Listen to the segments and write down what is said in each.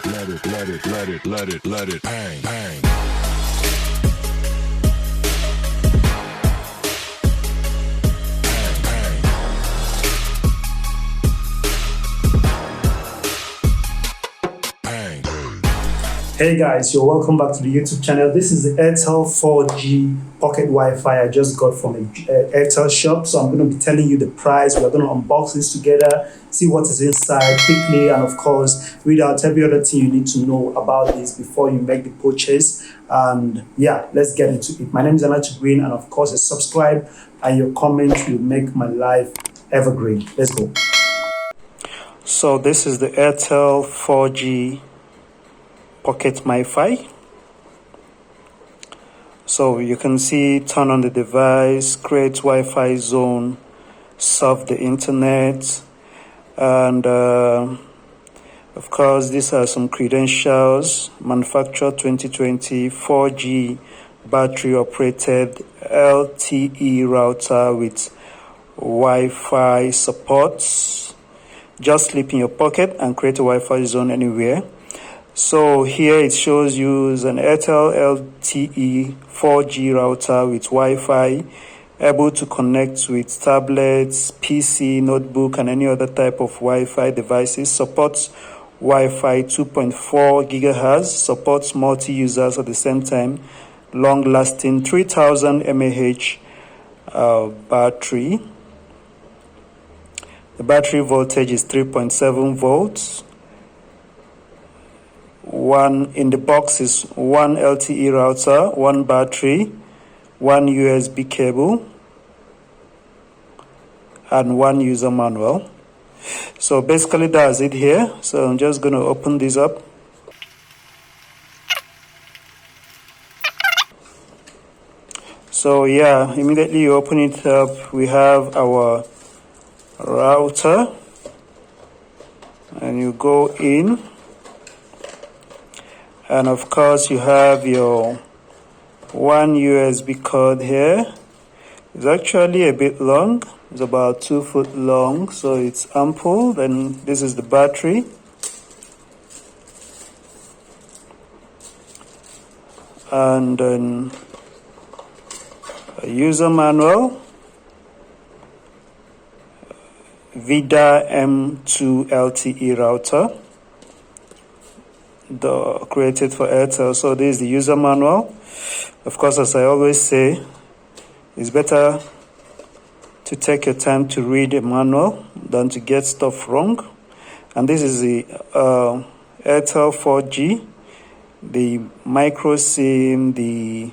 let it bang, bang. Hey guys, you're welcome back to the YouTube channel. This is the Airtel 4G pocket Wi-Fi I just got from an Airtel shop. So I'm going to be telling you the price. We're going to unbox this together, see what is inside quickly, and of course, read out every other thing you need to know about this before you make the purchase. And yeah, let's get into it. My name is Anachi Green, and of course, subscribe and your comments will make my life evergreen. Let's go. So this is the Airtel 4G pocket Wi-Fi. So you can see, turn on the device, create Wi-Fi zone, surf the internet, and of course these are some credentials. Manufacturer 2020, 4G battery operated LTE router with Wi-Fi supports. Just slip in your pocket and create a Wi-Fi zone anywhere. So here it shows you an Airtel LTE 4G router with Wi-Fi, able to connect with tablets, PC, notebook, and any other type of Wi-Fi devices. Supports Wi-Fi 2.4 gigahertz, supports multi-users at the same time, long-lasting 3000 mAh battery. The battery voltage is 3.7 volts. One in the box is one LTE router, one battery, one USB cable, and one user manual. So basically that's it here. So I'm just going to open this up. So yeah, immediately you open it up, we have our router, and you go in. And of course you have your one USB cord here. It's actually a bit long. It's about 2 foot long, so it's ample. Then this is the battery. And then a user manual. Vida M2 LTE router, created for Airtel. So this is the user manual. Of course, as I always say, it's better to take your time to read a manual than to get stuff wrong. And this is the Airtel 4G, the micro SIM, the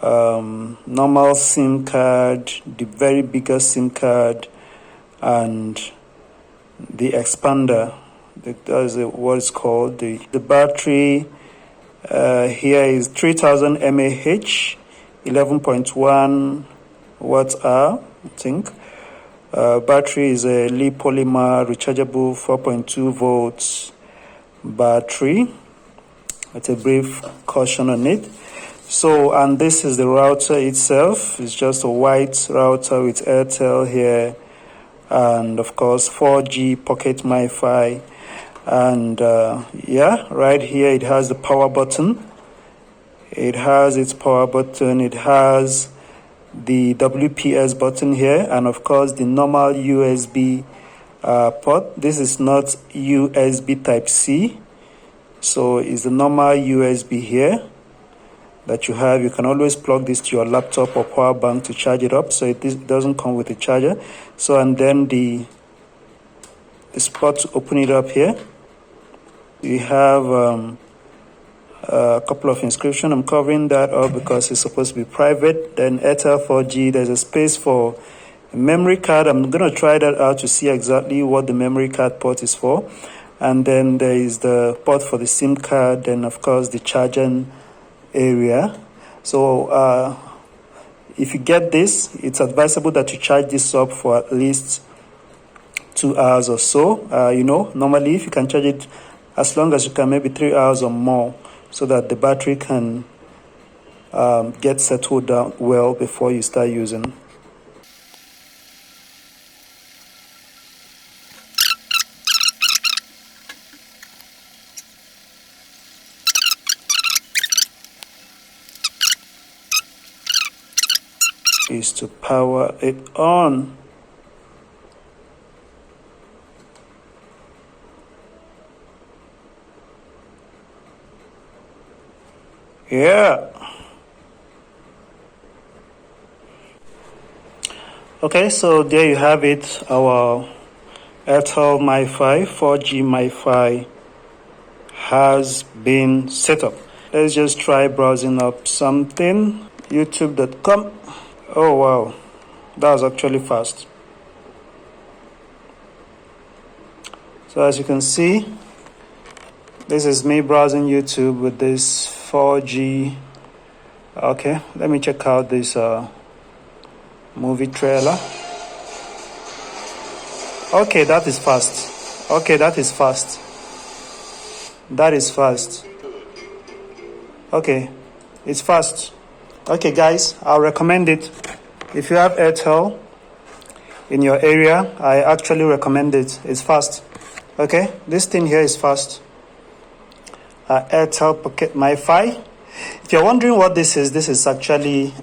normal SIM card, the very biggest SIM card, and the expander. That's what it's called. The battery here is 3000 mAh, 11.1 watt hour, I think. Battery is a lead polymer rechargeable 4.2 volts battery. That's a brief caution on it. So, and this is the router itself. It's just a white router with Airtel here, and of course 4G pocket Wi-Fi. And yeah, right here it has the power button. It has its power button. It has the WPS button here, and of course the normal USB port. This is not USB type C, so it's the normal USB here that you have. You can always plug this to your laptop or power bank to charge it up, so it doesn't come with a charger. So, and then the spot to open it up here. We have a couple of inscriptions. I'm covering that up because it's supposed to be private. Then Airtel 4G, there's a space for a memory card. I'm going to try that out to see exactly what the memory card port is for. And then there is the port for the SIM card, and of course the charging area. So if you get this, it's advisable that you charge this up for at least 2 hours or so. Normally if you can charge it as long as you can, maybe 3 hours or more, so that the battery can get settled down well before you start using. is to power it on. Yeah. Okay, so there you have it, our Airtel MiFi, 4G MiFi has been set up. Let's just try browsing up something. YouTube.com. Oh wow, that was actually fast. So as you can see, this is me browsing YouTube with this 4G. Okay, let me check out this movie trailer. Okay, that is fast. Okay, that is fast. That is fast. Okay, it's fast. Okay, guys, I'll recommend it. If you have Airtel in your area, I actually recommend it. It's fast. Okay, this thing here is fast. Airtel Pocket MiFi. If you're wondering what this is actually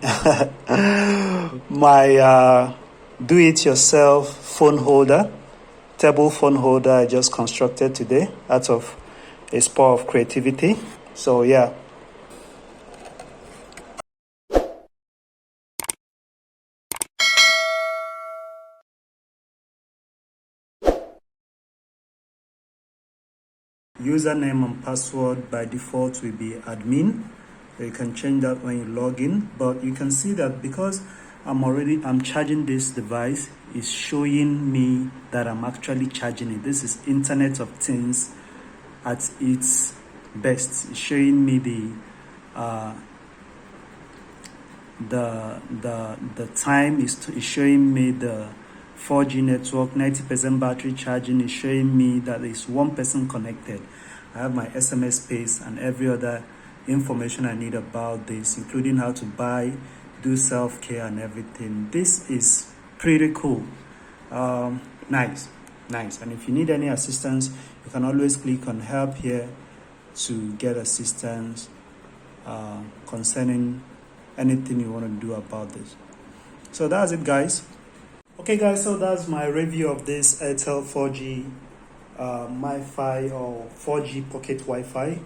my do-it-yourself phone holder, table phone holder I just constructed today out of a spur of creativity. So yeah. Username and password by default will be admin. You can change that when you log in, but you can see that because I'm charging this device, it's showing me that I'm actually charging it. This is Internet of Things at its best. It's showing me the time is showing me the 4G network, 90% battery charging is showing me that there's one person connected. I have my SMS space and every other information I need about this, including how to buy, do self-care and everything. This is pretty cool. Nice. And if you need any assistance, you can always click on help here to get assistance concerning anything you want to do about this. So that's it, guys. Okay, guys, so that's my review of this Airtel 4G MiFi or 4G Pocket Wi-Fi.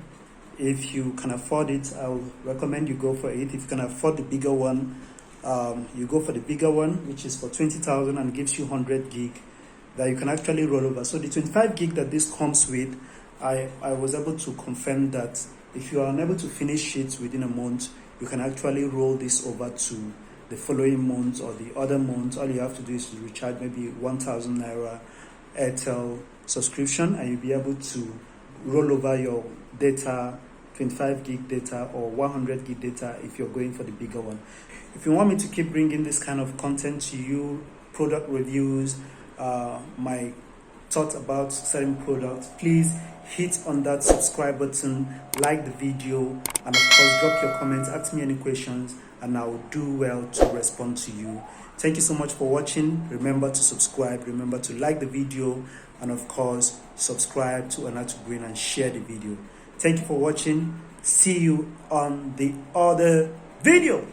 If you can afford it, I would recommend you go for it. If you can afford the bigger one, you go for the bigger one, which is for 20,000 and gives you 100 gig that you can actually roll over. So the 25 gig that this comes with, I was able to confirm that if you are unable to finish it within a month, you can actually roll this over to the following month or the other month. All you have to do is to recharge maybe 1,000 naira Airtel subscription and you'll be able to roll over your data, 25 gig data or 100 gig data if you're going for the bigger one. If you want me to keep bringing this kind of content to you, product reviews, my thoughts about certain products, please hit on that subscribe button, like the video, and of course drop your comments, ask me any questions, and I will do well to respond to you. Thank you so much for watching. Remember to subscribe, remember to like the video, and of course subscribe to Anatu Green and share the video. Thank you for watching. See you on the other video.